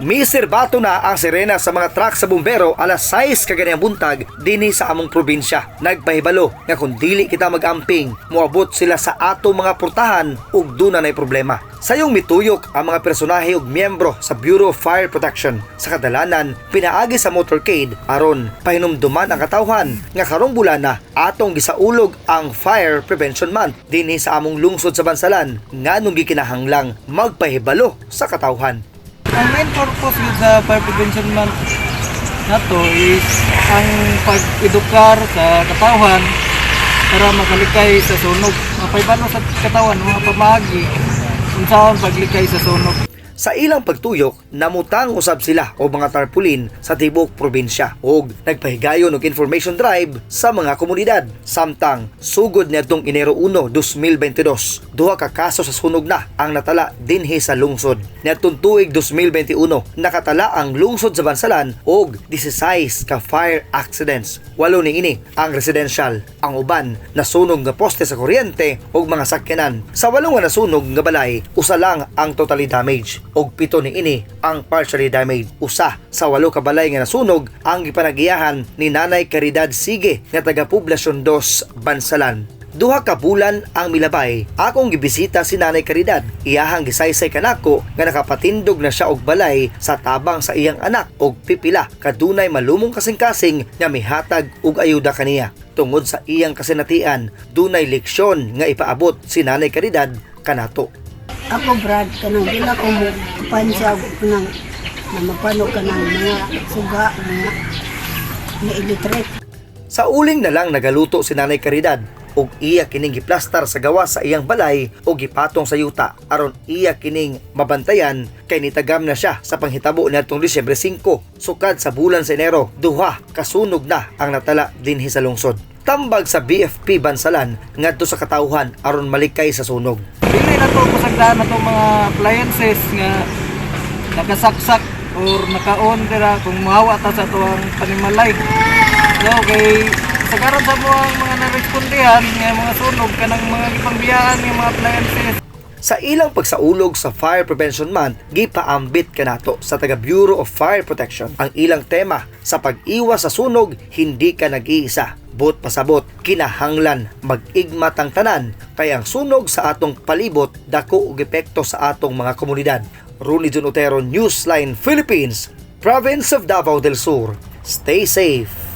Miserbato na ang sirena sa mga truck sa bumbero alas 6 kaganyang buntag dinhi sa among probinsya. Nagpahibalo nga kung dili kita mag-amping, moabot sila sa ato mga portahan ug duna nay problema. Sayong mituyok ang mga personahe ug miyembro sa Bureau of Fire Protection. Sa kadalanan, pinaagi sa motorcade aron pahinumduman ang katawhan nga karong bulana atong gisaulog ang Fire Prevention Month dinhi sa among lungsod sa Bansalan nganong gikinahanglang magpahibalo sa katawhan. Ang main purpose yun sa Fire Prevention Month na to is ang pag-edukar sa katawhan para makalikay sa sunog. Mapahibalo sa katawan, mga pamagi kung saan paglikay sa sunog. Sa ilang pagtuyok, namutang usab sila o mga tarpaulin sa tibok probinsya ug nagpahigayon og information drive sa mga komunidad. Samtang sugod niadtong Enero 1, 2022, duha ka kaso sa sunog na ang natala dinhi sa lungsod. Niadtong tuig 2021, nakatala ang lungsod sa Bansalan og 16 ka fire accidents. 8 niini ang residential, ang uban nasunog nga poste sa kuryente ug mga sakyanan. Sa 8 nga nasunog nga balay, usa lang ang totally damaged og 7 niini ang partially damaged. Usa sa 8 ka balay nga nasunog ang gipanagiyahan ni Nanay Caridad Sige nga taga Poblasyon 2, Bansalan. Duha ka bulan ang milabay, akong gibisita si Nanay Caridad. Iyahang gisaysay kanako nga nakapatindog na siya og balay sa tabang sa iyang anak og pipila kadunay malumong kasing-kasing nga mihatag og ayuda kaniya. Tungod sa iyang kasinatian, dunay leksyon nga ipaabot si Nanay Caridad kanato. Ako Brad, kanang gila ko mo pansya kanang na mapano kanang mga suga nga illiterate. Sa uling na lang nagaluto si Nanay Caridad ug iya kining giplastar sa gawa sa iyang balay o gipatong sa yuta aron iya kining mabantayan kay nitagam na siya sa panghitabo niadtong Disyembre 5. Sukad sa bulan sa Enero, duha kasunog na ang natala dinhi sa lungsod. Tambag sa BFP Bansalan ngadto sa katawhan aron malikay sa sunog. Dili na to pasagdaan na to mga appliances nga nakasaksak or naka-on dira kung mahawa ta sa to ang panimalay. So kay sagaran sa mga narespondihan nga mga sunog kanang mga gipangbiyaan nga mga appliances. Sa ilang pagsaulog sa Fire Prevention Month, gipaambit kanato sa taga Bureau of Fire Protection. Ang ilang tema sa pag-iwas sa sunog, hindi ka nag-iisa. Bot pasabot, kinahanglan mag-igmat ang tanan kay ang sunog sa atong palibot dako og epekto sa atong mga komunidad. Ronnie John Otero, Newsline Philippines, Province of Davao del Sur. Stay safe.